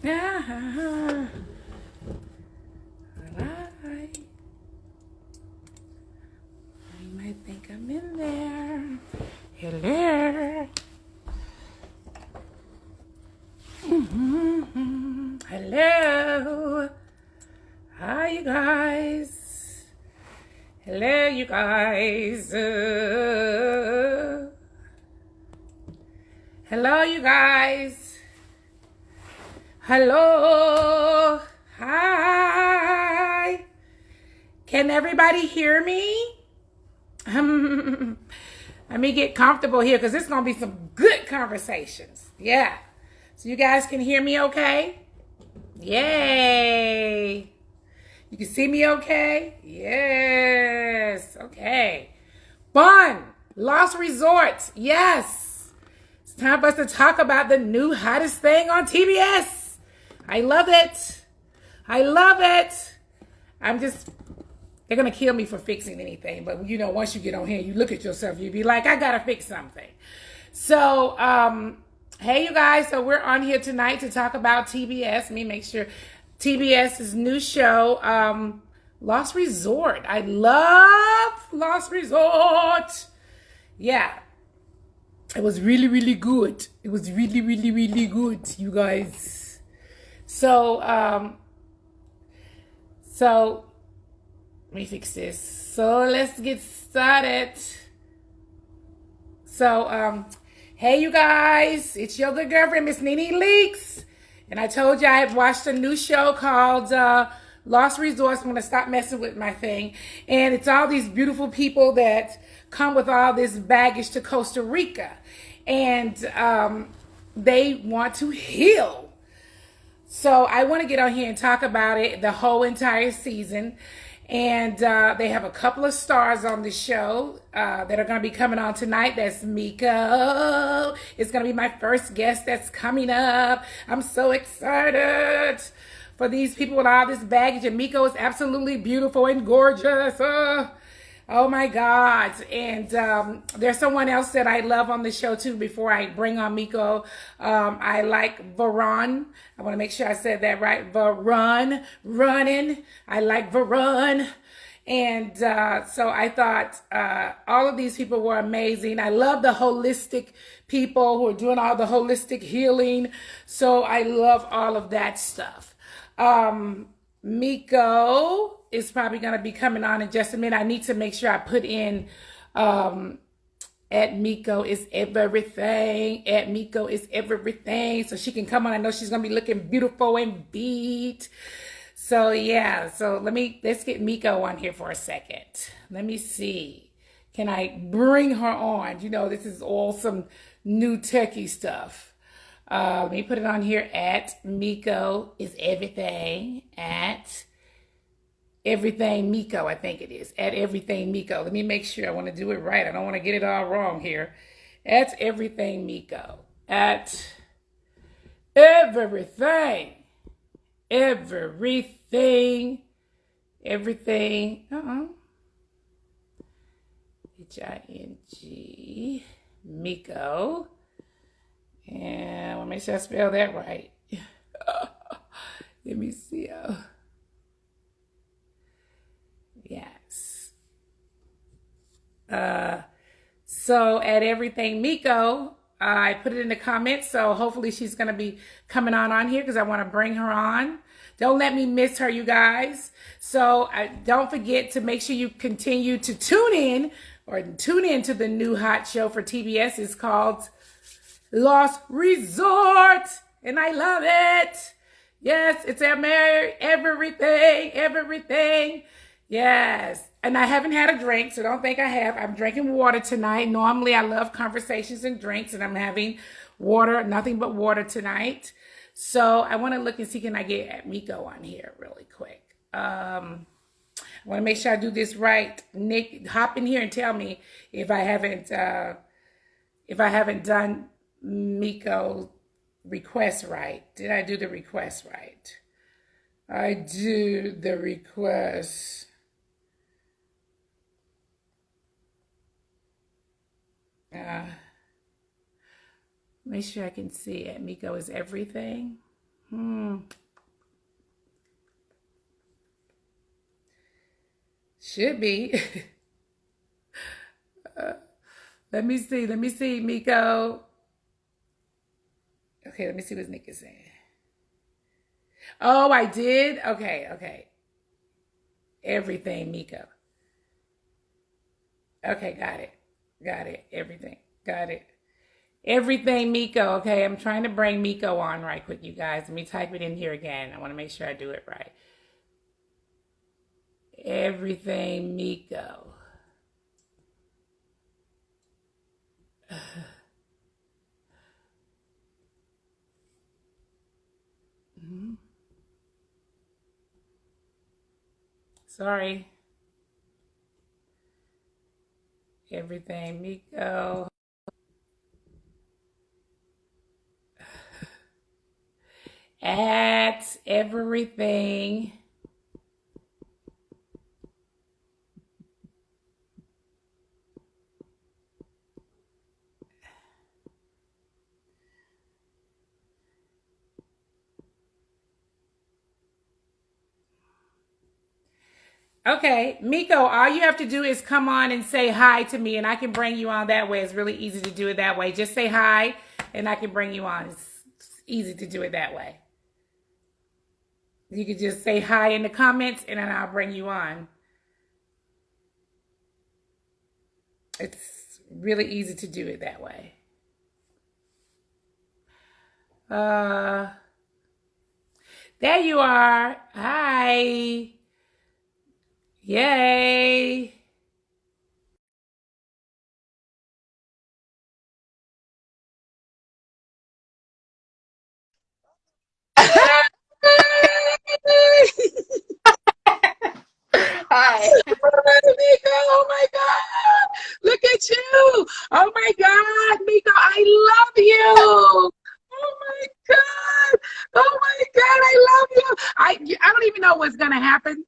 Yeah. Alright. You might think I'm in there. Hello. Hello. Hi, you guys. Hello, you guys. Hello, you guys. Hello. Hi. Can everybody hear me? Let me get comfortable here because it's going to be some good conversations. Yeah. So you guys can hear me okay? Yay. You can see me okay? Yes. Okay. Fun. Lost Resorts. Yes. It's time for us to talk about the new hottest thing on TBS. I love it. I love it. They're going to kill me for fixing anything. But, you know, once you get on here, you look at yourself, you be like, I got to fix something. So, hey, you guys. So we're on here tonight to talk about TBS. Let me make sure. TBS's new show, Lost Resort. I love Lost Resort. Yeah. It was really, really good. It was really, really, really good, you guys. So, let me fix this. So let's get started. So, hey, you guys. It's your good girlfriend, Miss Nene Leaks. And I told you I had watched a new show called Lost Resorts. I'm going to stop messing with my thing. And it's all these beautiful people that come with all this baggage to Costa Rica. And they want to heal. So I want to get on here and talk about it, the whole entire season. And they have a couple of stars on the show that are going to be coming on tonight. That's Miko. It's going to be my first guest that's coming up. I'm so excited for these people with all this baggage. And Miko is absolutely beautiful and gorgeous. Oh my God. And there's someone else that I love on the show too before I bring on Miko. I like Varon. I want to make sure I said that right. Running. I like Varon. And so I thought all of these people were amazing. I love the holistic people who are doing all the holistic healing. So I love all of that stuff. Miko is probably going to be coming on in just a minute. I need to make sure I put in at Miko is everything. At Miko is everything. So she can come on. I know she's going to be looking beautiful and beat. So yeah. So let's get Miko on here for a second. Let me see. Can I bring her on? You know, this is all some new techie stuff. Let me put it on here at Miko is everything. At everything Miko, I think it is. At everything Miko. Let me make sure I want to do it right. I don't want to get it all wrong here. At everything Miko. At everything. Everything. Everything. H-I-N-G. Miko. And I want to make sure I spell that right. Let me see. Yes. So at everything Miko, I put it in the comments. So hopefully she's going to be coming on here because I want to bring her on. Don't let me miss her, you guys. So don't forget to make sure you continue to tune in to the new hot show for TBS. It's called Lost Resort, and I love it. Yes, it's everything. Yes, and I haven't had a drink, so don't think I have. I'm drinking water tonight. Normally, I love conversations and drinks, and I'm having water, nothing but water tonight. So I want to look and see, can I get Miko on here really quick? I want to make sure I do this right. Nick, hop in here and tell me if I haven't done Miko request right. Did I do the request right? I do the request. Make sure I can see it. Miko is everything. Hmm. Should be. Let me see. Let me see, Miko. Okay, let me see what Nick is saying. Oh, I did? Okay, okay. Everything, Miko. Okay, got it. Got it. Everything. Got it. Everything, Miko. Okay, I'm trying to bring Miko on right quick, you guys. Let me type it in here again. I want to make sure I do it right. Everything, Miko. Sorry. Everything, Miko. At everything. Okay, Miko, all you have to do is come on and say hi to me, and I can bring you on that way. It's really easy to do it that way. Just say hi, and I can bring you on. It's easy to do it that way. You could just say hi in the comments, and then I'll bring you on. It's really easy to do it that way. Uh, there you are. Hi. Yay. Hi. Miko, oh my God. Look at you. Oh my God, Miko, I love you. Oh my God. Oh my God, I love you. I don't even know what's gonna happen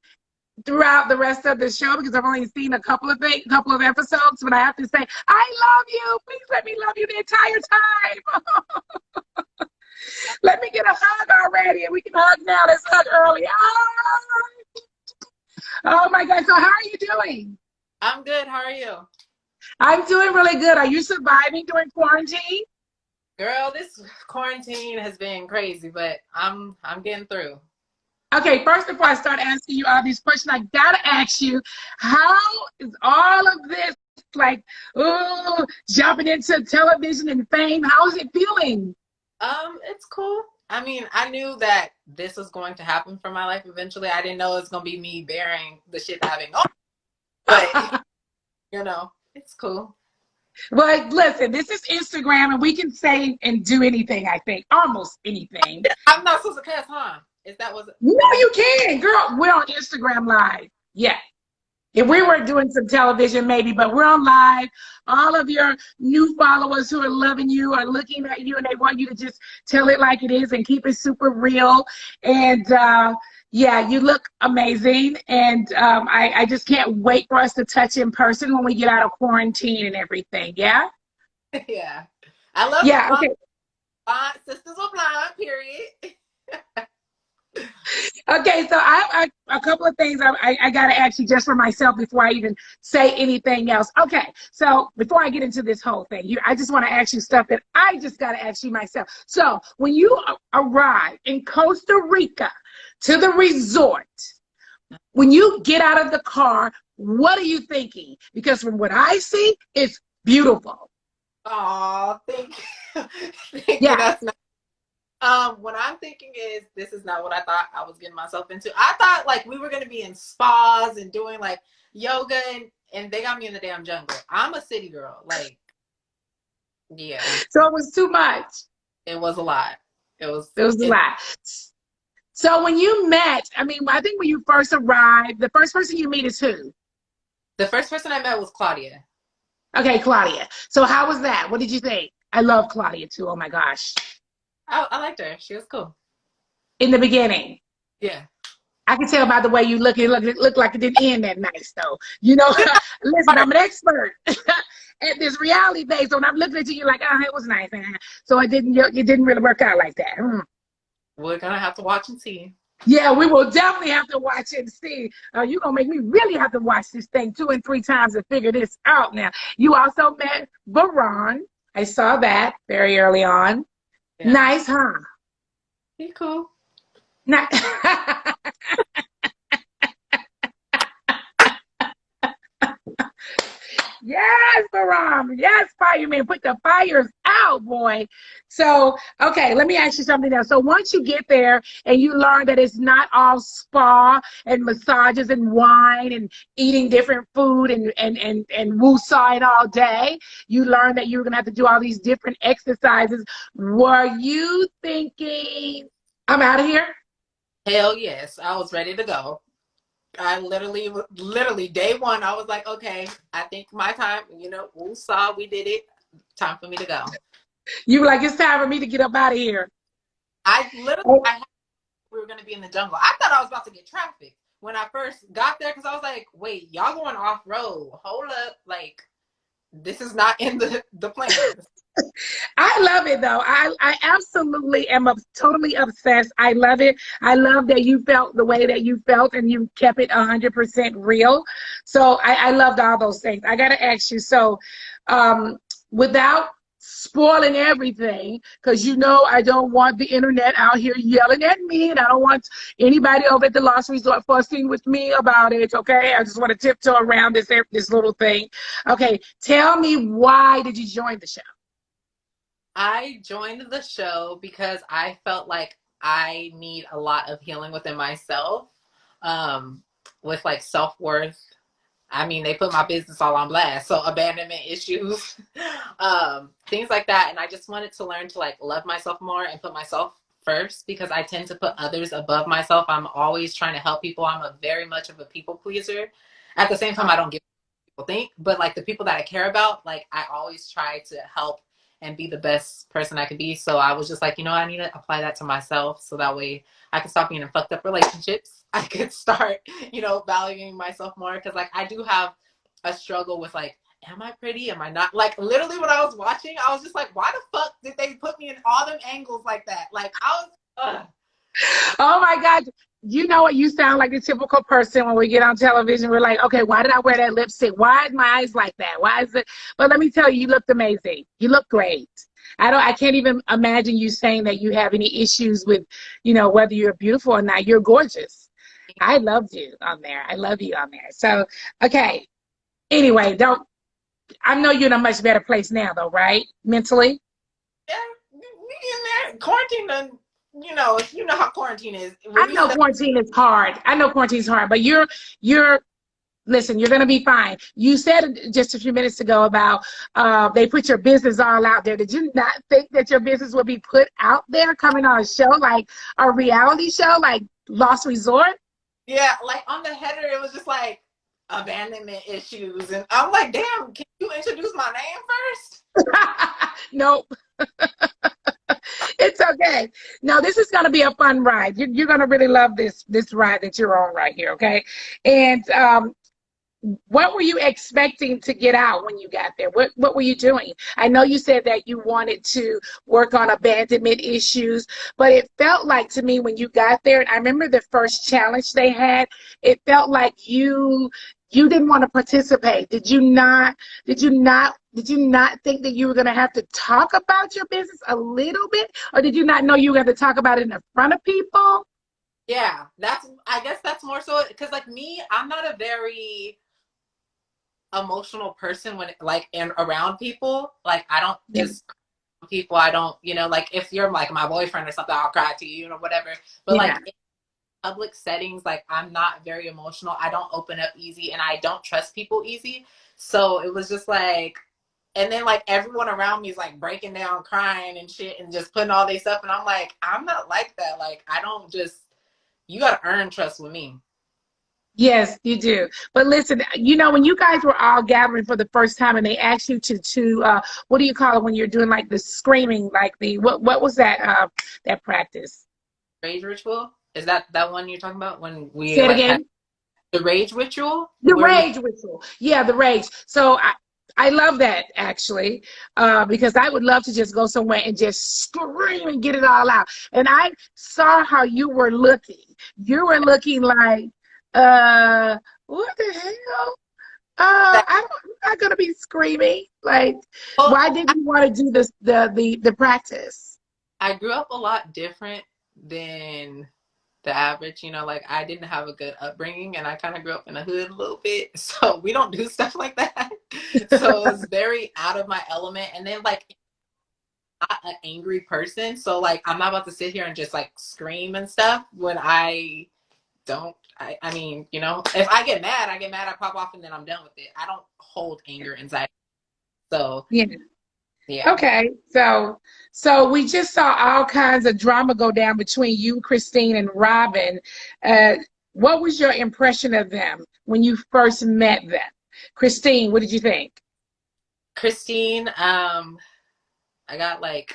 throughout the rest of the show because I've only seen a couple of things, couple of episodes, but I have to say, I love you. Please let me love you the entire time. Let me get a hug already, and we can hug now. Let's hug early. Oh my God. So how are you doing? I'm good. How are you? I'm doing really good. Are you surviving during quarantine? Girl, this quarantine has been crazy, but I'm getting through. Okay, first before I start asking you all these questions, I gotta ask you, how is all of this like, oh, jumping into television and fame? How is it feeling? It's cool. I mean, I knew that this was going to happen for my life eventually. I didn't know it was gonna be me bearing the shit having on, but it's cool. Well, listen, this is Instagram, and we can say and do anything. I think almost anything. I'm not supposed to cuss, huh? Is that was No, is you can, girl. We're on Instagram Live. Yeah. If we okay? were doing some television, maybe, but we're on live. All of your new followers who are loving you are looking at you and they want you to just tell it like it is and keep it super real. And yeah, you look amazing. And I just can't wait for us to touch in person when we get out of quarantine and everything. Yeah? Yeah. I love you, Yeah. Okay. blind sisters are blind. Period. Okay, so a couple of things I got to ask you just for myself before I even say anything else. Okay, so before I get into this whole thing, I just want to ask you stuff that I just got to ask you myself. So when you arrive in Costa Rica to the resort, when you get out of the car, what are you thinking? Because from what I see, it's beautiful. Oh, thank you. Thank you. Yeah. That's nice. What I'm thinking is this is not what I thought I was getting myself into. I thought like we were gonna be in spas and doing like yoga and they got me in the damn jungle. I'm a city girl. Like, yeah, So it was too much. it was a lot. It was It was a it lot. So when you met, I mean, I think when you first arrived, the first person you meet is who? the first person I met was Claudia. Okay, Claudia. So how was that? What did you think? I love Claudia too. Oh my gosh. I liked her. She was cool. In the beginning, Yeah. I can tell by the way you look. It looked like it didn't end that nice, though. You know, listen, I'm an expert at this reality thing. So when I'm looking at you, you're like, oh, it was nice. So it didn't really work out like that. We're gonna have to watch and see. Yeah, we will definitely have to watch it and see. You're going to make me really have to watch this thing 2 and 3 times to figure this out now. You also met Baron. I saw that very early on. Yeah. Nice, huh? Be cool. Nice. Yes, Baram. Yes, fireman. Put the fires out, boy. So, okay, let me ask you something else. So once you get there and you learn that it's not all spa and massages and wine and eating different food and woosah all day, you learn that you're gonna have to do all these different exercises. Were you thinking, I'm out of here? Hell yes, I was ready to go. I literally day one, I was like, okay, I think my time, we saw, we did it. Time for me to go. You were like, it's time for me to get up out of here. We were going to be in the jungle. I thought I was about to get trafficked when I first got there because I was like, wait, y'all going off road. Hold up. Like, this is not in the plans. I love it though. I absolutely am totally obsessed. I love it. I love that you felt the way that you felt and you kept it 100% real. So I loved all those things. I got to ask you. So without spoiling everything, because you know I don't want the internet out here yelling at me, and I don't want anybody over at the Lost Resort fussing with me about it. Okay, I just want to tiptoe around this little thing. Okay, tell me, why did you join the show? I joined the show because I felt like I need a lot of healing within myself, um, with like self-worth. I mean, they put my business all on blast. So abandonment issues, things like that. And I just wanted to learn to like love myself more and put myself first because I tend to put others above myself. I'm always trying to help people. I'm a very much of a people pleaser. At the same time, I don't give people think, but like the people that I care about, like I always try to help and be the best person I could be. So I was just like, I need to apply that to myself so that way I can stop being in fucked up relationships. I could start, valuing myself more because like I do have a struggle with like, am I pretty? Am I not? Like literally when I was watching, I was just like, why the fuck did they put me in all them angles like that? Like I was, Oh my God. You know what? You sound like the typical person when we get on television. We're like, okay, why did I wear that lipstick? Why is my eyes like that? Why is it? But let me tell you, you looked amazing. You look great. I can't even imagine you saying that you have any issues with, whether you're beautiful or not. You're gorgeous. I loved you on there. I love you on there. So, okay. Anyway, I know you're in a much better place now though, right? Mentally? yeah, we in there. Quarantine done, you know how quarantine is. I When you know stuck, quarantine is hard. I know quarantine's hard, but you're listen, you're going to be fine. You said just a few minutes ago about they put your business all out there. Did you not think that your business would be put out there coming on a show like a reality show like Lost Resort? yeah, like on the header, it was just like abandonment issues. And I'm like, damn, can you introduce my name first? Nope. It's okay. No, this is going to be a fun ride. You're going to really love this ride that you're on right here, okay? And what were you expecting to get out when you got there? What were you doing? I know you said that you wanted to work on abandonment issues, but it felt like to me when you got there, and I remember the first challenge they had, it felt like you didn't want to participate. Did you not think that you were going to have to talk about your business a little bit, or did you not know you were going to talk about it in front of people? Yeah, I guess that's more so because like me, I'm not a very emotional person when like and around people. Like I don't Yeah. just people. I don't, like if you're like my boyfriend or something, I'll cry to you, whatever. But Yeah. like in public settings, like I'm not very emotional. I don't open up easy, and I don't trust people easy. So it was just like, and then like everyone around me is like breaking down, crying and shit, and just putting all their stuff, and I'm like, I'm not like that. Like I don't just. You gotta earn trust with me. Yes, you do. But listen, when you guys were all gathering for the first time and they asked you to what do you call it when you're doing like the screaming, like the what was that practice? Rage ritual, is that one you're talking about when we Say it like had again. the rage ritual The where we rage ritual. Yeah, the rage. So I love that actually, because I would love to just go somewhere and just scream and get it all out. And I saw how you were looking. You were looking like, what the hell? I'm not gonna be screaming. Like, Well, why did you want to do this? The practice? I grew up a lot different than the average, you know, like I didn't have a good upbringing and I kind of grew up in the hood a little bit. So we don't do stuff like that. So it's very out of my element. And then like I'm not an angry person. So like I'm not about to sit here and just like scream and stuff when I don't I mean, you know, if I get mad, I get mad, I pop off and then I'm done with it. I don't hold anger inside. So Yeah. yeah. Okay, so we just saw all kinds of drama go down between you, Christine, and Robin. Uh, what was your impression of them when you first met them? Christine, what did you think? Christine, I got like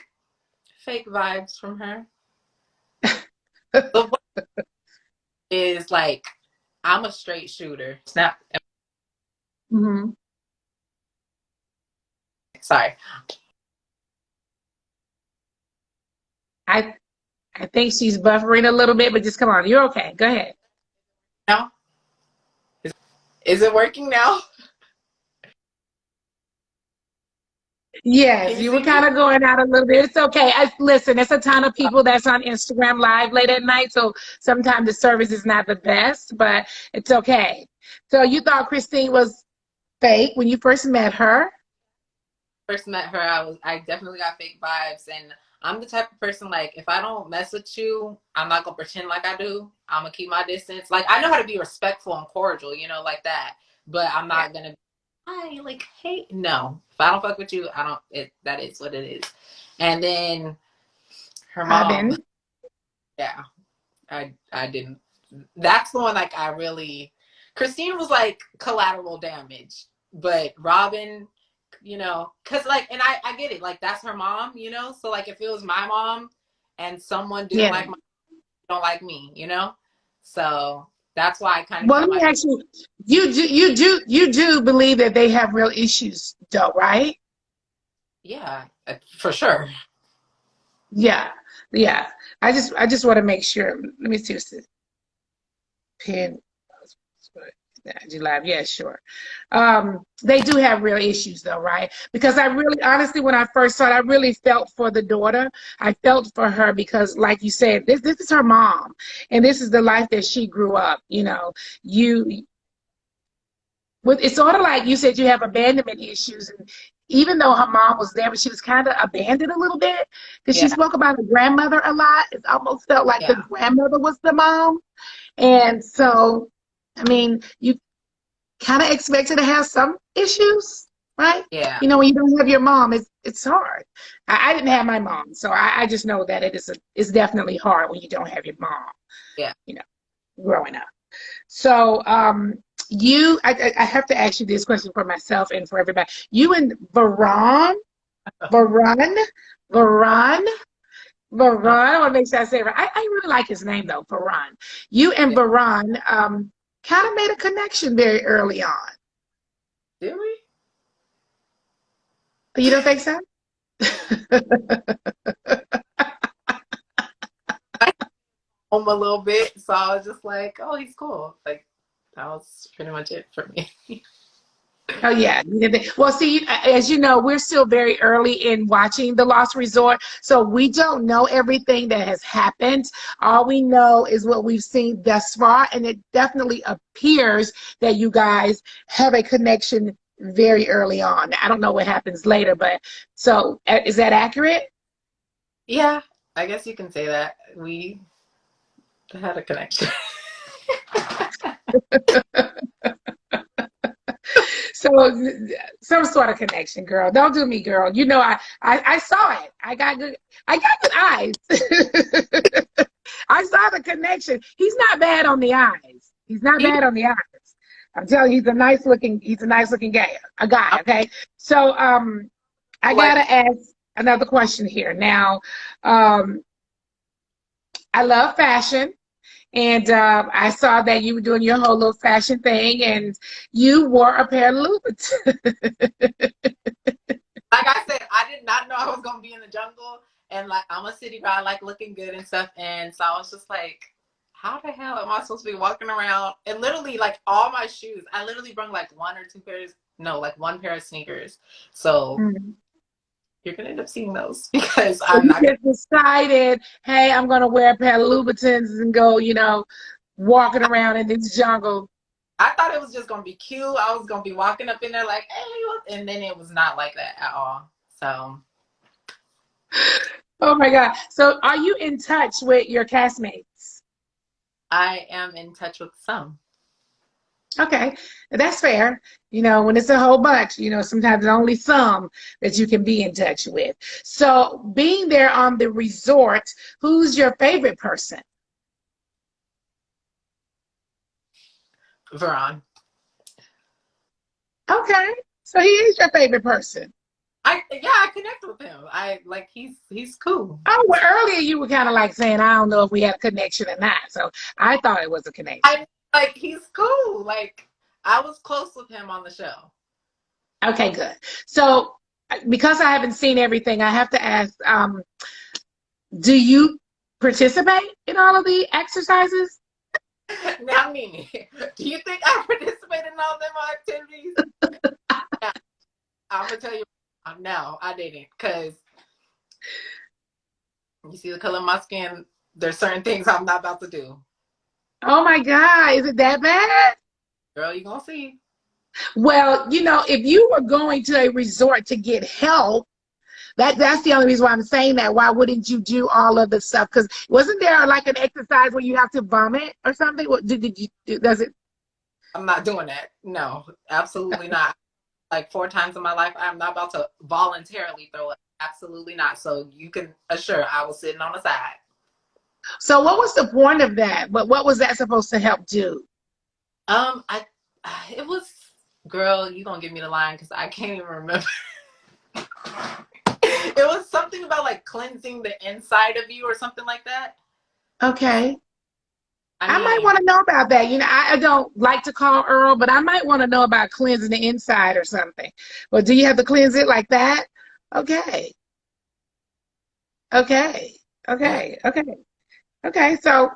fake vibes from her. The one is like I'm a straight shooter. Snap. Hmm. Sorry. I I think she's buffering a little bit, but just come on, you're okay. Go ahead. Now is it working now? Can Yes, you you were see kind me? of going out a little bit. It's okay. Listen, there's a ton of people that's on Instagram Live late at night, so sometimes the service is not the best, but it's okay. So you thought Christine was fake when you first met her? First met her, I definitely got fake vibes, and I'm the type of person like if I don't mess with you, I'm not gonna pretend like I do. I'm gonna keep my distance. Like I know how to be respectful and cordial, you know, like that. But I'm Yeah. not gonna. Hi, like hey, no. If I don't fuck with you, I don't. It that is what it is. And then her mom, Robin. yeah, I didn't. That's the one like I really. Christine was like collateral damage, but Robin, you know, cause like, and I get it, like that's her mom, you know, so like if it was my mom and someone didn't Yeah. like my don't like me, you know, so that's why I kind of Well, let kept me my ask you, you do believe that they have real issues though, right? yeah, for sure. Yeah. Yeah. I just want to make sure. Let me see what's this pin. July, yeah, sure. They do have real issues though, right? Because I really, honestly, when I first saw it, I really felt for the daughter. I felt for her because, like you said, this is her mom, and this is the life that she grew up. You with it's sort of like you said you have abandonment issues, and even though her mom was there, but she was kind of abandoned a little bit because she Yeah, spoke about her grandmother a lot. It almost felt like the yeah, grandmother was the mom, and so. I mean, you kind of expected to have some issues, right? yeah, When you don't have your mom, it's hard. I didn't have my mom, so I just know that it's definitely hard when you don't have your mom, yeah. you know, growing up. So I have to ask you this question for myself and for everybody. You and Varon, Varon, Varon. I want to make sure I say it right. I really like his name though, Varon. You and Yeah. Varon kind of made a connection very early on. Did we? You don't think so? I home a little bit, so I was just like, oh, he's cool. Like that was pretty much it for me. Oh yeah. Well, see, as you know, we're still very early in watching The Lost Resort, so we don't know everything that has happened. All we know is what we've seen thus far, and it definitely appears that you guys have a connection very early on. I don't know what happens later, but so is that accurate? Yeah, I guess you can say that we had a connection. So some sort of connection, girl. Don't do me, girl. I saw it. I got good eyes. I saw the connection. He's not bad on the eyes. He's not He, bad on the eyes. I'm telling you, he's a nice looking guy. A guy, I'm okay? So I like, gotta ask another question here. Now, I love fashion. And I saw that you were doing your whole little fashion thing, and you wore a pair of Louboutins. Like I said, I did not know I was gonna be in the jungle, and like I'm a city girl, I like looking good and stuff, and so I was just like, how the hell am I supposed to be walking around? And literally, like all my shoes, I literally brought like one or two pairs, no, like one pair of sneakers. So you're gonna end up seeing those because So I'm you not gonna. just decided, hey, I'm gonna wear a pair of Louboutins and go, walking around in this jungle. I thought it was just gonna be cute. I was gonna be walking up in there like, hey, what? And then it was not like that at all. So Oh my God. So are you in touch with your castmates? I am in touch with some. Okay, that's fair. When it's a whole bunch, sometimes there's only some that you can be in touch with. So being there on the resort, who's your favorite person? Veron. Okay, so he is your favorite person. I connect with him. I like he's cool. Oh, well, earlier you were kind of like saying, I don't know if we had a connection or not. So I thought it was a connection. I like he's cool. Like I was close with him on the show. Okay, good. So because I haven't seen everything, I have to ask, do you participate in all of the exercises? Now, Nene, do you think I participated in all them activities? Yeah, I'm gonna tell you, no, I didn't, because you see the color of my skin. There's certain things I'm not about to do. Oh my God, is it that bad? Girl, you gonna see. Well, if you were going to a resort to get help, that's the only reason why I'm saying that. Why wouldn't you do all of the stuff? Because wasn't there like an exercise where you have to vomit or something? What did you do? Does it? I'm not doing that. No, absolutely not. Like 4 times in my life, I'm not about to voluntarily throw it. Absolutely not. So you can assure I was sitting on the side. So what was the point of that? But what was that supposed to help do? I it was, girl, you gonna give me the line because I can't even remember. It was something about like cleansing the inside of you or something like that. Okay. I I might mean, want to know about that. I don't like to call Earl, but I might want to know about cleansing the inside or something. Well, do you have to cleanse it like that? Okay. Okay. yeah. Okay. Okay. Okay. So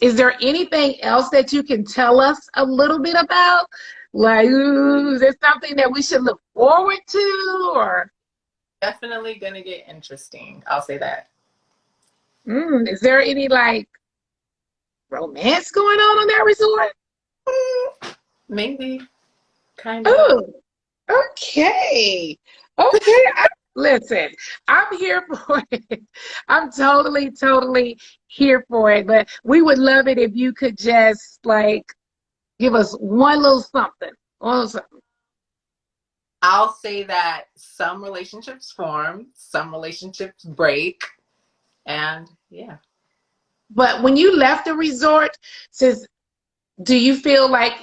is there anything else that you can tell us a little bit about? Like, ooh, is there something that we should look forward to? Or Definitely gonna get interesting. I'll say that. is there any like romance going on that resort? Maybe, kind of. Oh, okay. Okay. Listen, I'm here for it. I'm totally, totally here for it. But we would love it if you could just like give us one little something. One little something. I'll say that some relationships form, some relationships break, and yeah. But when you left the resort, says, do you feel like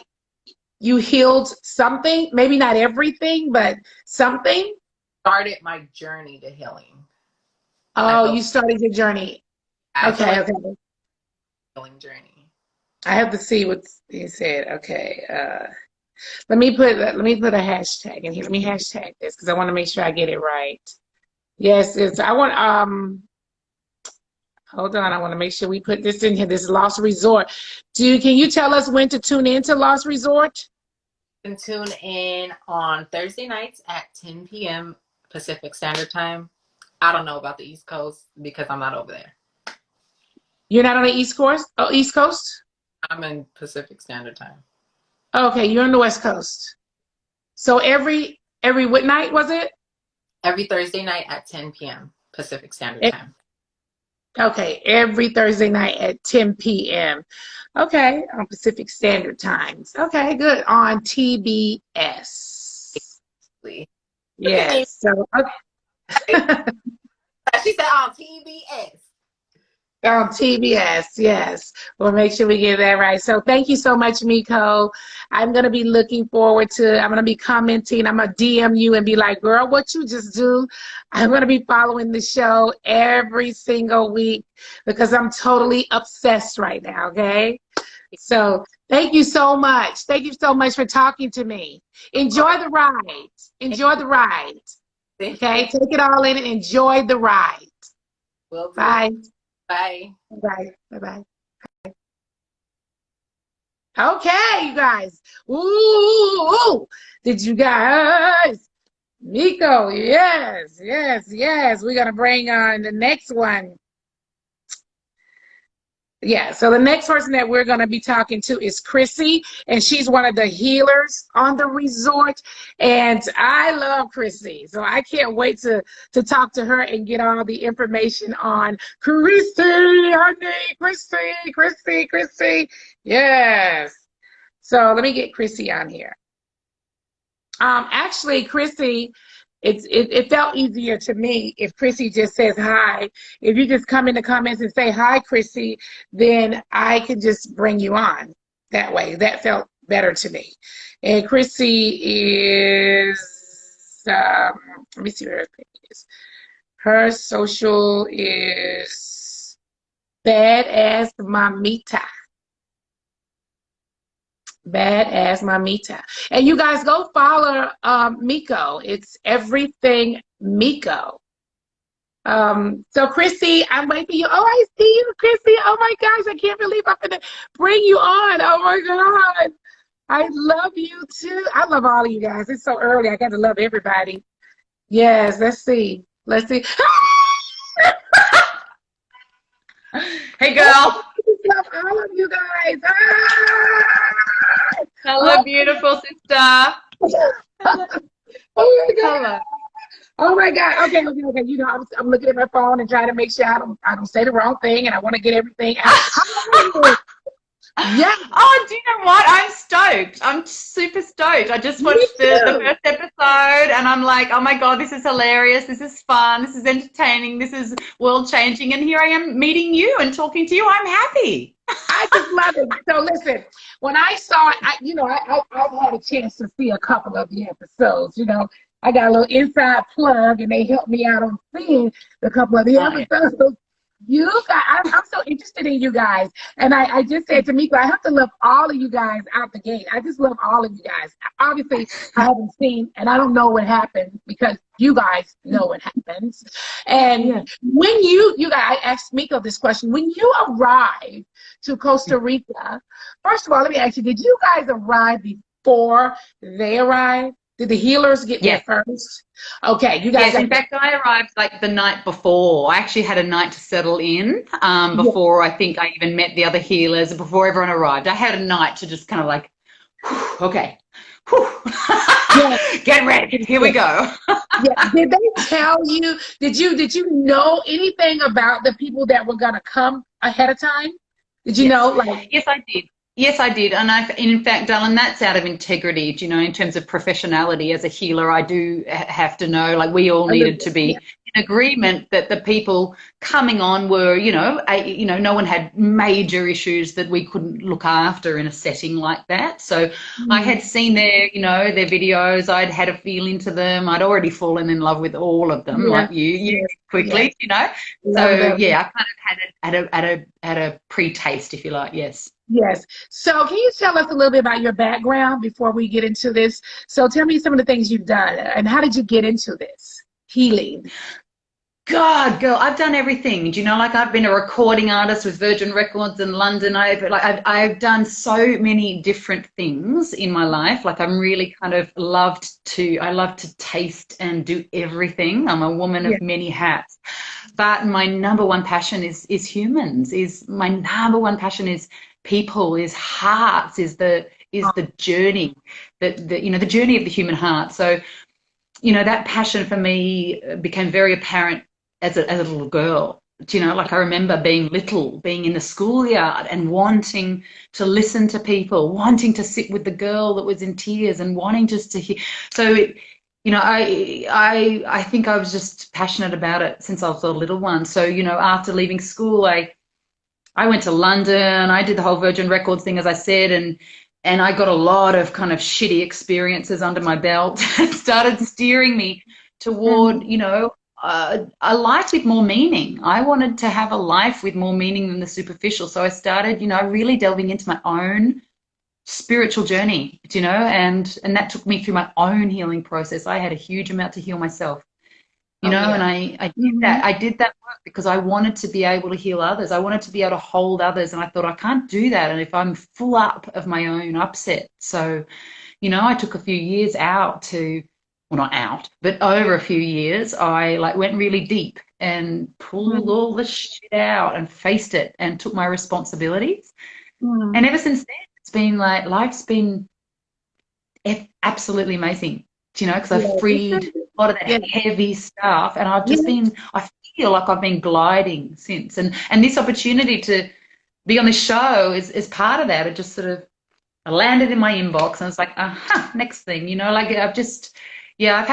you healed something? Maybe not everything, but something? Started my journey to healing. I Oh, feel you started your journey. I feel Okay, like okay. a healing journey. I have to see what you said. Okay. Let me put a hashtag in here. Let me hashtag this because I want to make sure I get it right. Yes, it's I want hold on, I want to make sure we put this in here. This is Lost Resort. Can you tell us when to tune in to Lost Resort? You can tune in on Thursday nights at 10 p.m. Pacific Standard Time. I don't know about the East Coast because I'm not over there. You're not on the East Coast? Oh, East Coast? I'm in Pacific Standard Time. Okay, you're on the West Coast. So every what night was it? Every Thursday night at 10 p.m. Pacific Standard E- Time. Okay, every Thursday night at 10 p.m. Okay, on Pacific Standard Times. Okay, good. On TBS. Look at me. Yes. So okay. She said on TBS. On TBS, yes. We'll make sure we get that right. So thank you so much, Miko. I'm going to be looking forward to, I'm going to be commenting. I'm going to DM you and be like, girl, what you just do? I'm going to be following the show every single week because I'm totally obsessed right now, okay? So thank you so much. Thank you so much for talking to me. Enjoy the ride. Enjoy the ride. Thank Okay? you. Take it all in and enjoy the ride. Will do. Bye. Bye. Bye. Bye-bye. Okay, you guys. Ooh, did you guys? Miko, yes, yes, yes. We're gonna bring on the next one. Yeah, so the next person that we're going to be talking to is Chrissy, and she's one of the healers on the resort. And I love Chrissy, so I can't wait to talk to her and get all the information on Chrissy, honey, Chrissy. Yes. So let me get Chrissy on here. Actually, Chrissy, it felt easier to me if Chrissy just says hi. If you just come in the comments and say hi, Chrissy, then I can just bring you on that way. That felt better to me. And Chrissy is, let me see where her thing is. Her social is Badass Mamita. Badass Mamita. And you guys go follow Miko. It's everything Miko. So Chrissy, I'm waiting for you. Oh, I see you, Chrissy. Oh my gosh, I can't believe I'm gonna bring you on. Oh my God. I love you too. I love all of you guys. It's so early. I got to love everybody. Yes, let's see. Let's see. Hey, girl. Love all of you guys. Hello, beautiful sister. Oh my God. Hello. Oh my God. Okay. You know, I'm looking at my phone and trying to make sure I don't say the wrong thing, and I want to get everything out. Yeah. Oh, do you know what? I'm stoked. I'm super stoked. I just watched the first episode and I'm like, oh my God, this is hilarious. This is fun. This is entertaining. This is world changing. And here I am meeting you and talking to you. I'm happy. I just love it. So listen, when I saw it, I've had a chance to see a couple of the episodes. You know, I got a little inside plug, and they helped me out on seeing a couple of the episodes. You guys, I'm so interested in you guys. And I just said to Miko, I have to love all of you guys out the gate. I just love all of you guys. Obviously, I haven't seen, and I don't know what happened because you guys know what happens. And when you guys, I asked Miko this question, when you arrived to Costa Rica, first of all, let me ask you, did you guys arrive before they arrived? Did the healers get there first? Okay, you guys. Yes, in fact, I arrived like the night before. I actually had a night to settle in before I think I even met the other healers, before everyone arrived. I had a night to just kind of like, whew, okay, whew. Get ready, here we go. Did they tell you, did you know anything about the people that were going to come ahead of time? Did you know? Like, yes, I did. Yes, I did. And in fact, darling, that's out of integrity, you know, in terms of professionality as a healer. I do have to know, like, we all needed to be in agreement that the people coming on were, no one had major issues that we couldn't look after in a setting like that. So I had seen their videos. I'd had a feel into them. I'd already fallen in love with all of them, like you quickly, you know. So yeah, I kind of had a pre-taste, if you like. Yes. Yes. So can you tell us a little bit about your background before we get into this? So tell me some of the things you've done and how did you get into this healing? God, girl, I've done everything. Do you know, like I've been a recording artist with Virgin Records in London. I've done so many different things in my life. Like I'm really kind of I love to taste and do everything. I'm a woman of many hats. But my number one passion is humans. My number one passion is people, is hearts, is the journey, the journey of the human heart. So, that passion for me became very apparent as a little girl. Like I remember being little, being in the schoolyard and wanting to listen to people, wanting to sit with the girl that was in tears and wanting just to hear. So, I think I was just passionate about it since I was a little one. So, after leaving school, I I went to London. I did the whole Virgin Records thing, as I said, and I got a lot of kind of shitty experiences under my belt and started steering me toward, Mhm. you know, a life with more meaning. I wanted to have a life with more meaning than the superficial. So I started, you know, really delving into my own spiritual journey, you know, and that took me through my own healing process. I had a huge amount to heal myself, you Oh know, and yeah. I did that. Mhm. I did that work because I wanted to be able to heal others. I wanted to be able to hold others. And I thought, I can't do that. And if I'm full up of my own upset. So, you know, I took a few years out to, well, not out, but over a few years, I like went really deep and pulled Mhm. all the shit out and faced it and took my responsibilities. And Mhm. ever since then, it's been like life's been absolutely amazing, you know, because I've Yeah. freed a lot of that Yeah. heavy stuff, and I've just Yeah. been, I feel like I've been gliding since, and this opportunity to be on this show is part of that. It just sort of I landed in my inbox, and it's like, next thing, you know, like I've just. Yeah,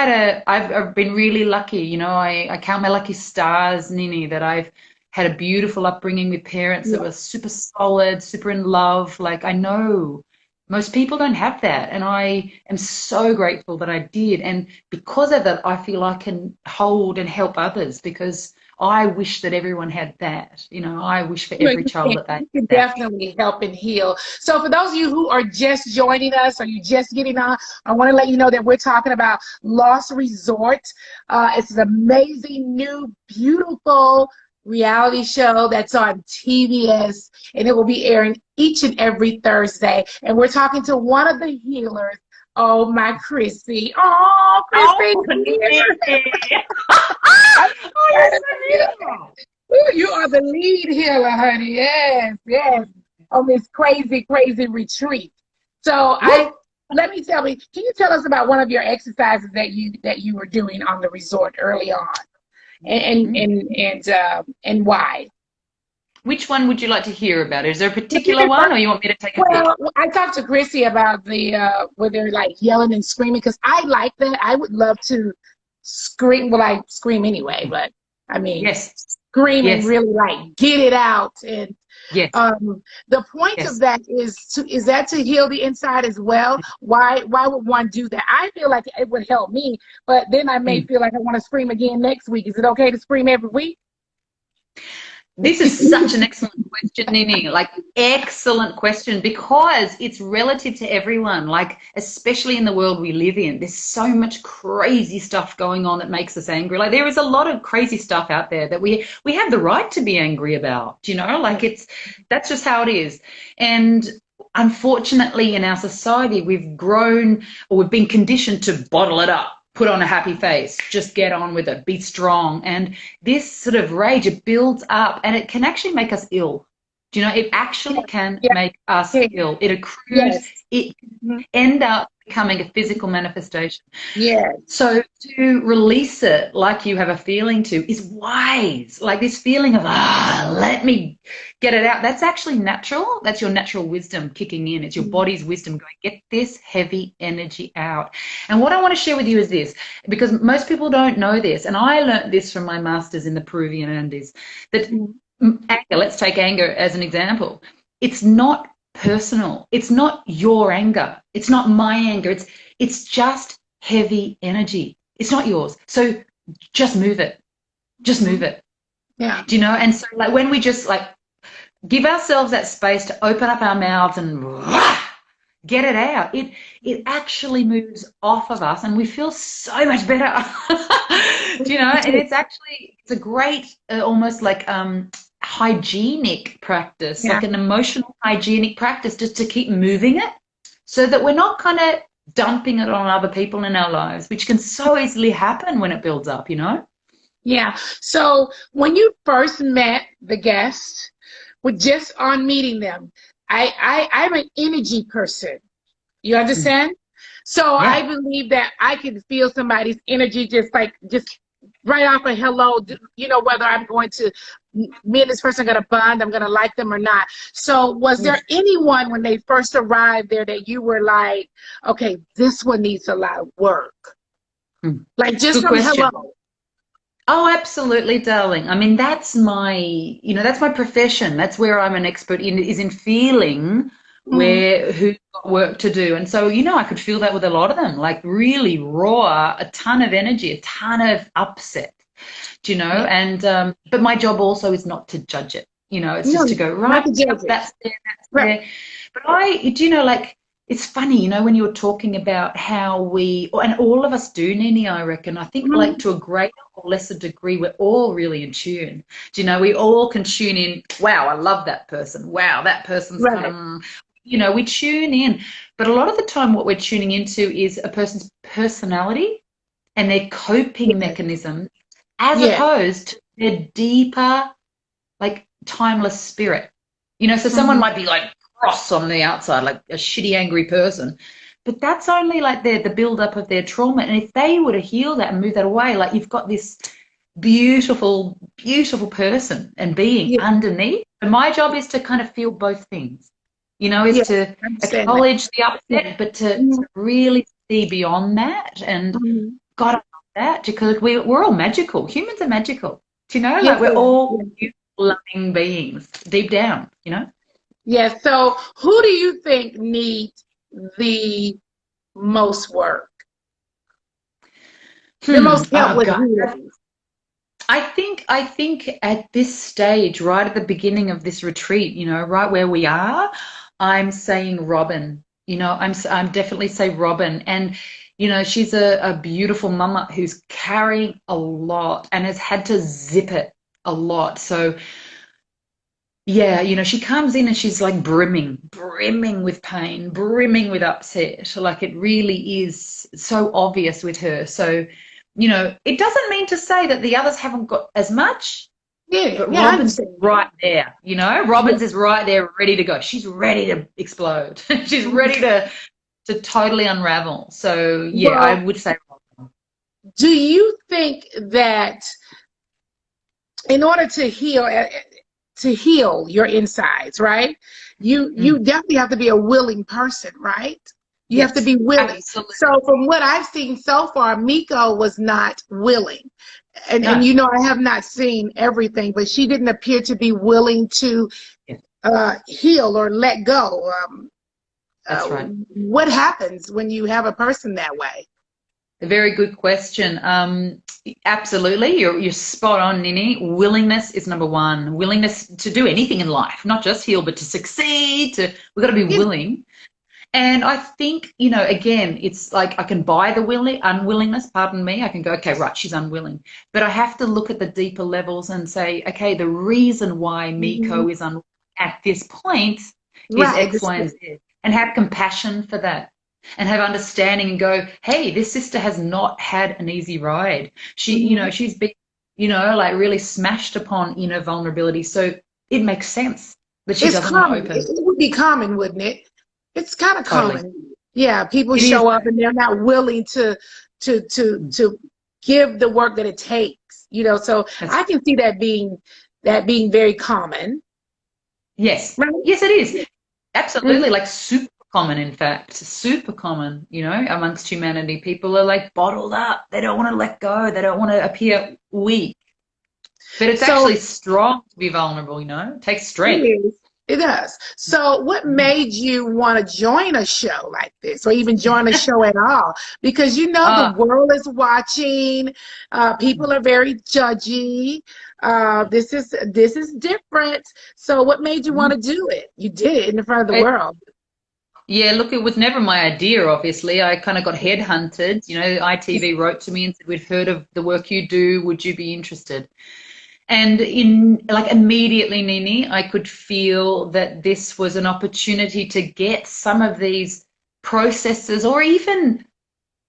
I've been really lucky, you know. I count my lucky stars, Nini, that I've had a beautiful upbringing with parents that Yeah. were super solid, super in love. Like I know most people don't have that. And I am so grateful that I did. And because of that, I feel I can hold and help others because I wish that everyone had that. You know, I wish for Well, every child that they had you can that. definitely help and heal. So, for those of you who are just joining us or you just getting on, I want to let you know that we're talking about Lost Resort. It's an amazing, new, beautiful reality show that's on TBS, and it will be airing each and every Thursday. And we're talking to one of the healers. Oh, my Chrissy. Oh, Oh, Chrissy, come here. I'm oh, you're excited so for you. beautiful. Ooh, you are the lead healer, honey. Yes, yes. On this crazy, crazy retreat. So Woo! let me tell me, can you tell us about one of your exercises that you were doing on the resort early on, Mm. and why? Which one would you like to hear about? Is there a Well, you particular can one, first- or you want me to take a pick? well, I talked to Chrissy about the where they're like yelling and screaming because I like that. I would love to scream. Well, I scream anyway, but I mean, Yes, scream and yes, really like get it out. And yes, the point of yes. that is that to heal the inside as well. Why would one do that? I feel like it would help me, but then I may Mm. feel like I want to scream again next week. Is it okay to scream every week? This is such an excellent question, Nini. Like, excellent question because it's relative to everyone. Like, especially in the world we live in, there's so much crazy stuff going on that makes us angry. Like, there is a lot of crazy stuff out there that we have the right to be angry about. You know, like that's just how it is. And unfortunately, in our society, we've grown or we've been conditioned to bottle it up, put on a happy face, just get on with it, be strong. And this sort of rage, it builds up and it can actually make us ill. Do you know, it actually can Yeah, make us yeah, ill. It accrues, yes, it mhm, end up becoming a physical manifestation. yes, So to release it like you have a feeling to is wise. Like this feeling of, let me get it out. That's actually natural. That's your natural wisdom kicking in. It's your mhm, body's wisdom going, get this heavy energy out. And what I want to share with you is this, because most people don't know this. And I learned this from my masters in the Peruvian Andes, that mhm, anger, let's take anger as an example. It's not personal. It's not your anger. It's not my anger. It's just heavy energy. It's not yours. So just move it. Just move mhm, it. yeah, Do you know? And so like when we just like give ourselves that space to open up our mouths and get it out, it actually moves off of us and we feel so much better. Do you know? And it's a great almost like hygienic practice, yeah. like an emotional hygienic practice just to keep moving it so that we're not kind of dumping it on other people in our lives, which can so easily happen when it builds up, you know? Yeah. So when you first met the guest, with just on meeting them, I'm an energy person. You Mm. understand? So I Yeah. believe that I can feel somebody's energy just right off a hello, you know, whether I'm going to, me and this person are going to bond, I'm going to like them or not. So was there Yes. anyone when they first arrived there that you were like, okay, this one needs a lot of work? Mm. Like just Good from question. hello. Oh, absolutely, darling. I mean, that's my profession. That's where I'm an expert in, is in feeling Mhm. who's got work to do. And so, I could feel that with a lot of them, like really raw, a ton of energy, a ton of upset, Yeah. and but my job also is not to judge it. It's just to No, go, not right, to yep, judge it. that's there, that's Right. there. But like it's funny, when you were talking about how and all of us do, Nene, I reckon. I think like Mhm. to a greater or lesser degree, we're all really in tune. We all can tune in. Wow, I love that person. Wow, that person's kind of, Right. we tune in. But a lot of the time, what we're tuning into is a person's personality and their coping Yeah. mechanisms, as Yeah. opposed to their deeper, like timeless spirit. So someone Mhm. might be like cross on the outside, like a shitty, angry person, but that's only like the build-up of their trauma. And if they were to heal that and move that away, like you've got this beautiful, beautiful person and being Yeah. underneath. And my job is to kind of feel both things, is Yeah. to I understand that. acknowledge the Yeah. upset, but to Mhm. really see beyond that. And Mhm. God, I love that, because we're all magical. Humans are magical. Yes, Like we're sir. all Yeah. beautiful, loving beings deep down. Yes. So, who do you think needs the most work, the most help Oh with God. healing? I think at this stage, right at the beginning of this retreat, right where we are, I'm saying Robin. I'm definitely say Robin. And she's a beautiful mama who's carrying a lot and has had to zip it a lot. So yeah, she comes in and she's like brimming with pain, brimming with upset. Like it really is so obvious with her. So, it doesn't mean to say that the others haven't got as much, Yeah. but Yeah. I Robin's understand. right there. Yeah. Robin's is right there, ready to go. She's ready to explode. She's Mhm. ready to totally unravel. So yeah, I Well, would say Robin. do you think that in order to heal your insides, right? You Mm. definitely have to be a willing person, right? You have to Yes, be willing. absolutely. So from what I've seen so far, Miko was not willing. And No, I have not seen everything, but she didn't appear to be willing to yes, heal or let go. that's right. What happens when you have a person that way? A very good question. Absolutely, you're spot on, Nini. Willingness is number one. Willingness to do anything in life, not just heal, but to succeed. We've got to be Yeah, willing. And I think, again, it's like I can buy the unwillingness, pardon me. I can go, okay, right, she's unwilling. But I have to look at the deeper levels and say, okay, the reason why mhm. Miko is unwilling at this point is Right. X, Y, and Z. And have compassion for that. And have understanding and go, hey, this sister has not had an easy ride. Mhm. She's been, like really smashed upon inner vulnerability. So it makes sense that she It's doesn't want to common. open. It would be common, wouldn't it? It's kind of Totally. common. Yeah, people It is. show up and they're not willing to give the work that it takes. So That's I can see that being very common, Yes. right? Yes, it is. Mhm. Absolutely. Like super common, in fact. Super common, amongst humanity. People are like bottled up. They don't want to let go. They don't want to appear weak. But it's So actually strong to be vulnerable, It takes it strength. is. It does. So what Mhm. made you want to join a show like this or even join a show at all? Because the Ah, world is watching. People are very judgy. This is different. So what made you want mhm. to do it? You did it in front of the It, world. yeah, look, it was never my idea, obviously. I kind of got headhunted. ITV wrote to me and said, we'd heard of the work you do. Would you be interested? And in like immediately, Nini, I could feel that this was an opportunity to get some of these processes or even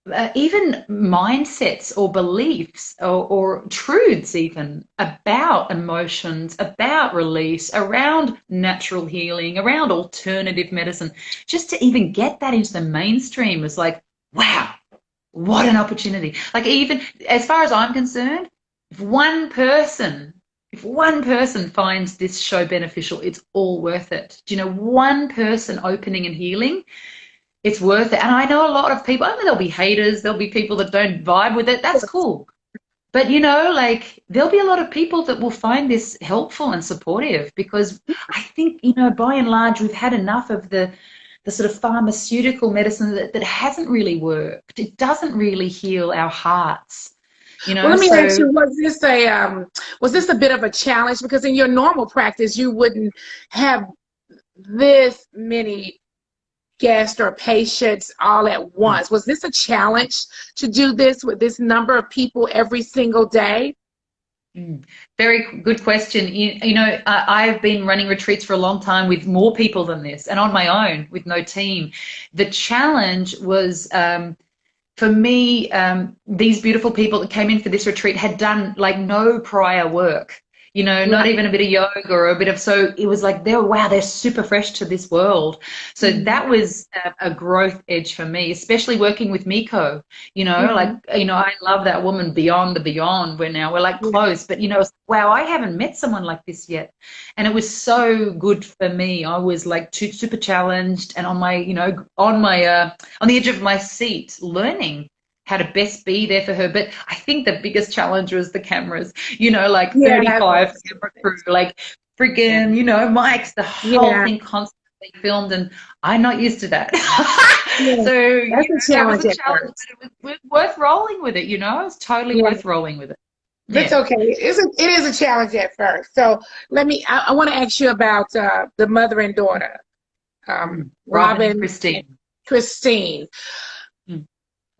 mindsets or beliefs or truths even about emotions, about release, around natural healing, around alternative medicine, just to even get that into the mainstream was like, wow, what an opportunity. Like even as far as I'm concerned, if one person if one person finds this show beneficial, it's all worth it. Do you know, one person opening and healing, it's worth it. And I know a lot of people, I mean, there'll be haters, there'll be people that don't vibe with it. That's cool. But like there'll be a lot of people that will find this helpful and supportive because I think, by and large, we've had enough of the sort of pharmaceutical medicine that hasn't really worked. It doesn't really heal our hearts, Well, let me ask so you, was this a bit of a challenge? Because in your normal practice, you wouldn't have this many guests or patients all at once. Was this a challenge to do this with this number of people every single day? very good question. I've been running retreats for a long time with more people than this and on my own with no team. The challenge was for me, these beautiful people that came in for this retreat had done like no prior work, not even a bit of yoga or a bit of, so it was like, they're super fresh to this world. So that was a growth edge for me, especially working with Miko, I love that woman beyond the beyond where now we're like close, but wow, I haven't met someone like this yet. And it was so good for me. I was like super challenged and on my, on the edge of my seat, learning how to best be there for her. But I think the biggest challenge was the cameras, like 35 camera crew, like freaking, mics, the whole thing constantly filmed, and I'm not used to that. So that's a challenge. That was a challenge, but it was worth rolling with it, it's totally worth rolling with it. That's okay. It is a challenge at first. So I want to ask you about the mother and daughter, Robin and Christine. Christine.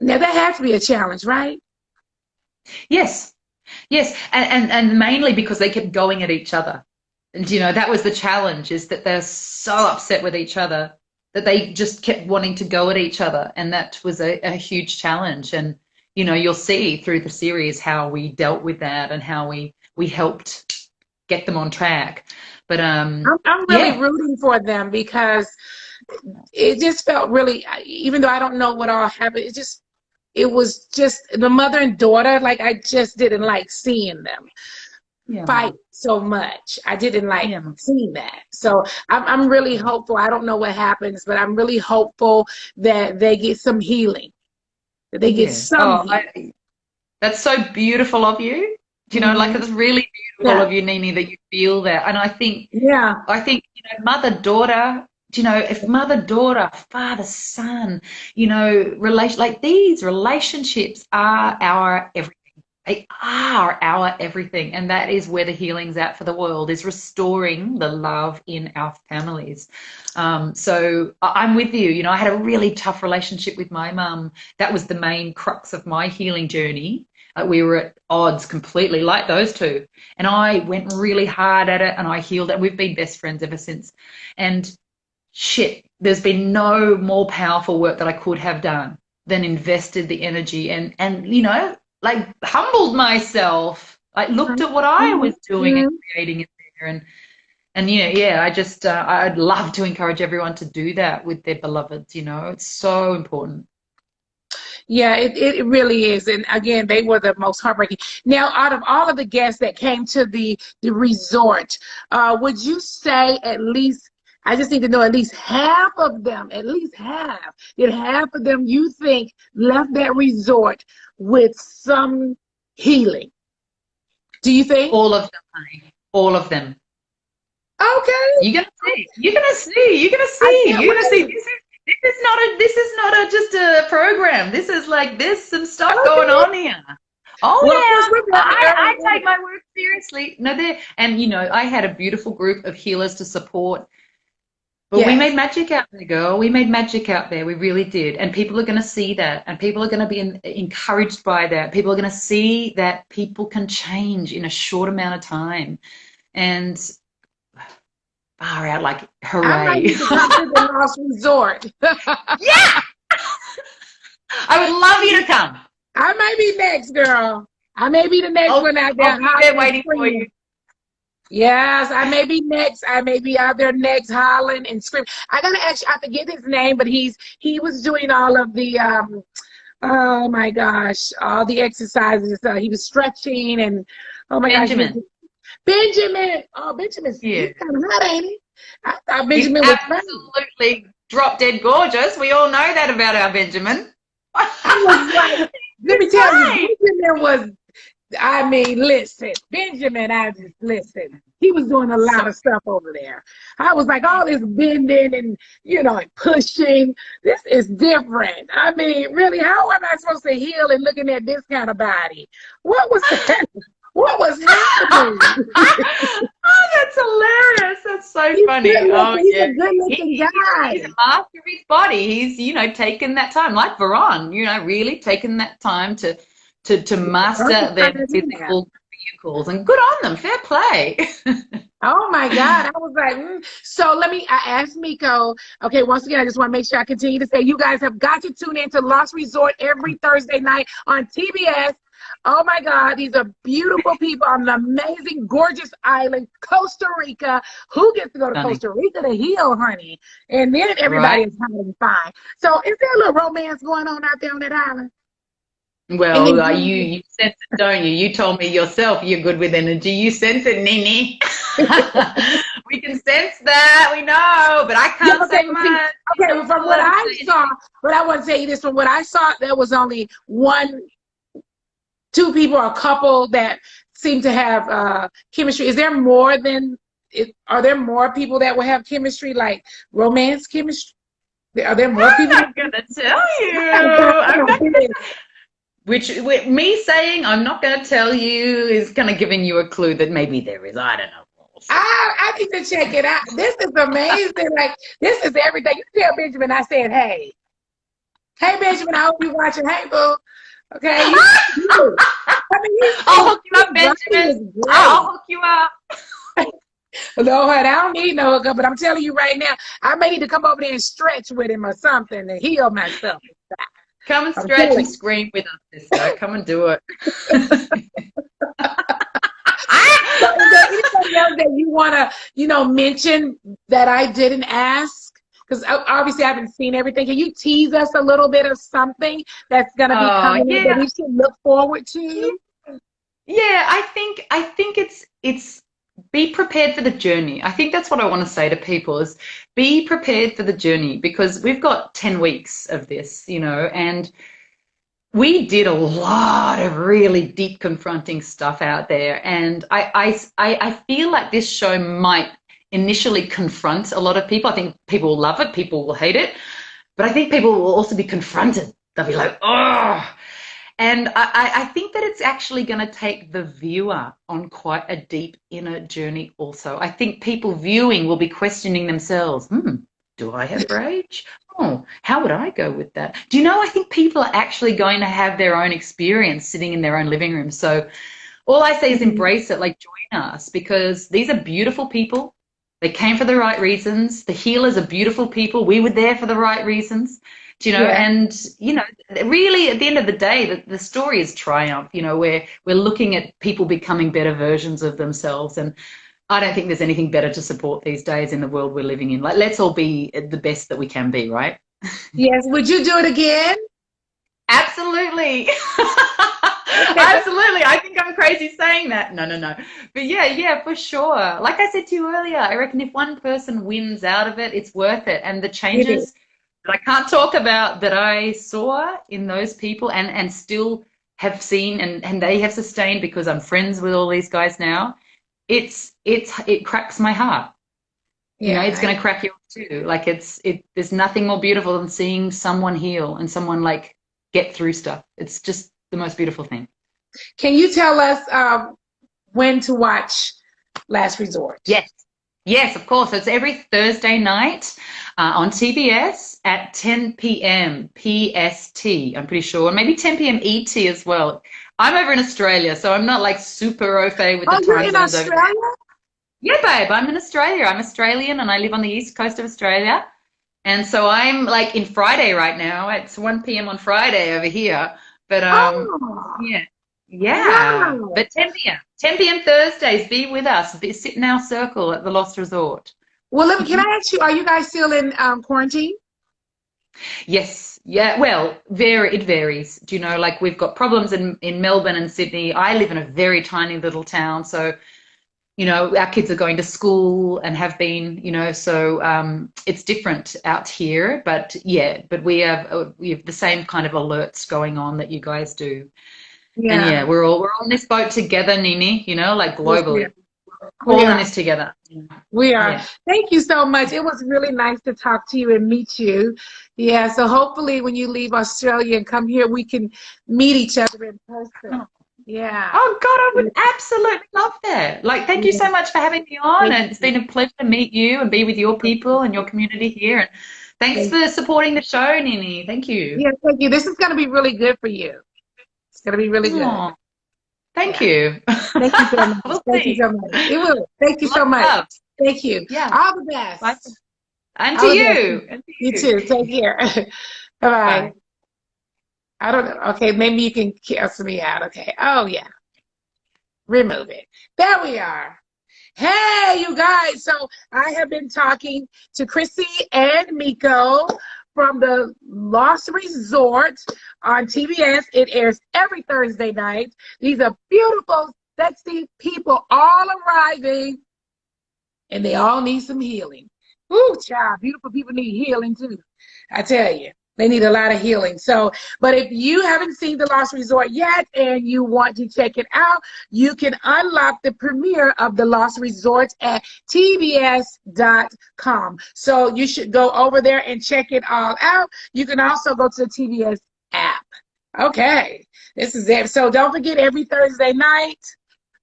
Now that has to be a challenge, right? Yes, and mainly because they kept going at each other, and that was the challenge, is that they're so upset with each other that they just kept wanting to go at each other, and that was a huge challenge. And you'll see through the series how we dealt with that and how we helped get them on track. But I'm really rooting for them because it just felt really, even though I don't know what all happened, it was just the mother and daughter, like I just didn't like seeing them fight so much. I didn't like seeing that. So I'm really hopeful. I don't know what happens, but I'm really hopeful that they get some healing. That they get some healing. That's so beautiful of you. Like it's really beautiful of you, Nene, that you feel that. And I think mother-daughter, if mother-daughter, father-son, these relationships are our everything. They are our everything. And that is where the healing's at for the world, is restoring the love in our families. So I'm with you. I had a really tough relationship with my mum. That was the main crux of my healing journey. We were at odds completely, like those two. And I went really hard at it and I healed it. We've been best friends ever since. And shit, there's been no more powerful work that I could have done than invested the energy and like humbled myself, like looked at what I was doing and creating in there. And I'd love to encourage everyone to do that with their beloveds. It's so important. Yeah, it really is. And again, they were the most heartbreaking. Now, out of all of the guests that came to the resort, would you say at least, I just need to know, at least half of them, did half of them you think left that resort with some healing? Do you think? All of them, honey. All of them. Okay. You're gonna see. This is not just a program. This is like, there's some stuff going on here. I take my work seriously. I had a beautiful group of healers to support. But we made magic out there, girl. We made magic out there. We really did. And people are going to see that. And people are going to be encouraged by that. People are going to see that people can change in a short amount of time. And far out, like, hooray. I might need to come to the last resort. Yeah! I would love you to come. I may be next, girl. I may be the next one out there. I'll be there waiting for you. Yes, I may be next. I may be out there next, hollering and screaming. I gotta actually, I forget his name, but he was doing all of the oh my gosh, all the exercises. He was stretching and oh my gosh, Benjamin. Oh, Benjamin's he's kind of hot, ain't he? I thought Benjamin was absolutely drop dead gorgeous. We all know that about our Benjamin. I was like, let me tell you, Benjamin was I mean, listen, Benjamin, I just listen. He was doing a So lot of stuff over there. I was like, all this bending and, and pushing. This is different. I mean, really, how am I supposed to heal and looking at this kind of body? What was that? What was happening? oh, that's hilarious. That's so He's funny. good Oh, looking. He's yeah. a good looking He's a guy. master of his body. He's, taken that time, like Veron, really taken that time to master their physical vehicles. And good on them. Fair play. Oh my God. I was like, So I asked Miko, okay, once again, I just want to make sure I continue to say, you guys have got to tune in to Lost Resort every Thursday night on TBS. Oh my God, these are beautiful people on an amazing, gorgeous island, Costa Rica. Who gets to go to Funny. Costa Rica to heal, honey? And then everybody Right? is having fine. So is there a little romance going on out there on that island? And Well, then you sense it, don't you? You told me yourself you're good with energy. You sense it, Nene. We can sense that. We know, but I yeah, can't say much. okay, well, from what I saw, but I want to tell you this, from what I saw, there was only two people, a couple that seem to have chemistry. Is there more than? Are there more people that will have chemistry, like romance chemistry? Are there more people? I'm not gonna tell you. I'm not gonna. With me saying I'm not gonna tell you is kind of giving you a clue that maybe there is. I don't know. I need to check it out. This is amazing. Like, this is everything. You tell Benjamin I said, hey, Benjamin, I hope you're watching. Hey, boo. Okay. I mean, I'll hook you up, Benjamin. I'll hook you up. Lord, I don't need no hookup, but I'm telling you right now, I may need to come over there and stretch with him or something to heal myself. Come and stretch and scream with us, sister. Come and do it. So is there anything else that you want to, mention that I didn't ask? Because obviously I haven't seen everything. Can you tease us a little bit of something that's going to be coming up that we should look forward to? Yeah, I think it's be prepared for the journey. I think that's what I want to say to people is be prepared for the journey because we've got 10 weeks of this, and we did a lot of really deep confronting stuff out there. And I feel like this show might initially confront a lot of people. I think people will love it, people will hate it, but I think people will also be confronted. They'll be like, oh. And I think that it's actually going to take the viewer on quite a deep inner journey also. I think people viewing will be questioning themselves. Do I have rage? Oh, how would I go with that? Do you know, I think people are actually going to have their own experience sitting in their own living room. So all I say is embrace it, like join us, because these are beautiful people. They came for the right reasons. The healers are beautiful people. We were there for the right reasons. And, really at the end of the day, the story is triumph, where we're looking at people becoming better versions of themselves. And I don't think there's anything better to support these days in the world we're living in. Like, let's all be the best that we can be, right? Yes. Would you do it again? Absolutely. Absolutely. I think I'm crazy saying that. No. But yeah, for sure. Like I said to you earlier, I reckon if one person wins out of it, it's worth it. And the changes that I can't talk about that I saw in those people and still have seen and they have sustained because I'm friends with all these guys now, it cracks my heart. It's going to crack yours too. Like there's nothing more beautiful than seeing someone heal and someone like get through stuff. It's just the most beautiful thing. Can you tell us when to watch Last Resort? Yes, of course. It's every Thursday night on TBS at 10 p.m. PST, I'm pretty sure, and maybe 10 p.m. ET as well. I'm over in Australia, so I'm not like super au fait with the time zones. Oh, you're in Australia? Yeah, babe, I'm in Australia. I'm Australian and I live on the east coast of Australia. And so I'm like in Friday right now. It's 1 p.m. on Friday over here. But yeah. Wow. But 10 p.m. Thursdays, be with us. Sit in our circle at the Lost Resort. Well, can I ask you, are you guys still in quarantine? Yes. Yeah. Well, it varies. Do you know, like we've got problems in Melbourne and Sydney. I live in a very tiny little town. So, our kids are going to school and have been, so it's different out here. But yeah, but we have the same kind of alerts going on that you guys do. And Yeah. yeah, we're all in this boat together, Nene, you know, like Yes, we globally. are. We All in are. this together. We are. Yeah. Thank you so much. It was really nice to talk to you and meet you. Yeah, so hopefully when you leave Australia and come here, we can meet each other in person. Yeah. Oh God, I would absolutely love that. Like, thank you Yeah. so much for having me on. Thank And it's you. been a pleasure to meet you and be with your people and your community here. And thanks Thank for supporting the show, Nene. Thank you. Yeah, thank you. This is going to be really good for you. It's going to be really good. Oh, thank Yeah. you. Thank you so much. We'll Thank you see. so much. It will. Thank you so Lots of much. love. Thank you. Yeah. All the Bye. best. And to All the best. you. And to You you. too. Take care. Bye-bye. Bye. I don't know. Okay, maybe you can cancel me out. Okay. Oh, yeah. Remove it. There we are. Hey, you guys. So I have been talking to Chrissy and Miko from the Lost Resort on TBS. It airs every Thursday night. These are beautiful, sexy people all arriving, and they all need some healing. Ooh, child, beautiful people need healing too. I tell you, they need a lot of healing. So, but if you haven't seen The Lost Resort yet and you want to check it out, you can unlock the premiere of The Lost Resort at TBS.com. So you should go over there and check it all out. You can also go to the TBS app. Okay, this is it. So don't forget every Thursday night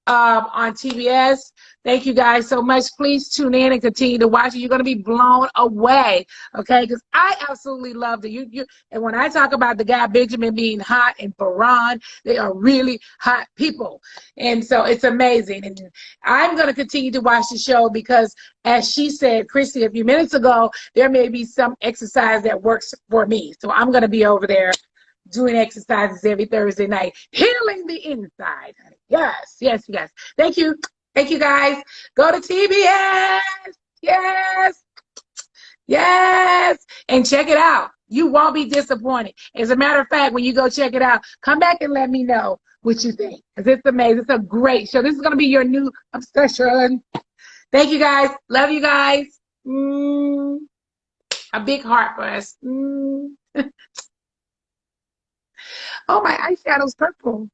on TBS. Thank you guys so much. Please tune in and continue to watch it. You're going to be blown away, okay? Because I absolutely loved it. And when I talk about the guy Benjamin being hot and Farron, they are really hot people, and so it's amazing. And I'm going to continue to watch the show because, as she said, Christy, a few minutes ago, there may be some exercise that works for me. So I'm going to be over there doing exercises every Thursday night, healing the inside. Yes, yes, yes. Thank you. Thank you, guys. Go to TBS. Yes, yes. And check it out. You won't be disappointed. As a matter of fact, when you go check it out, come back and let me know what you think. Because it's amazing. It's a great show. This is going to be your new obsession. Thank you, guys. Love you guys. A big heart for us. Oh, my eyeshadow's purple.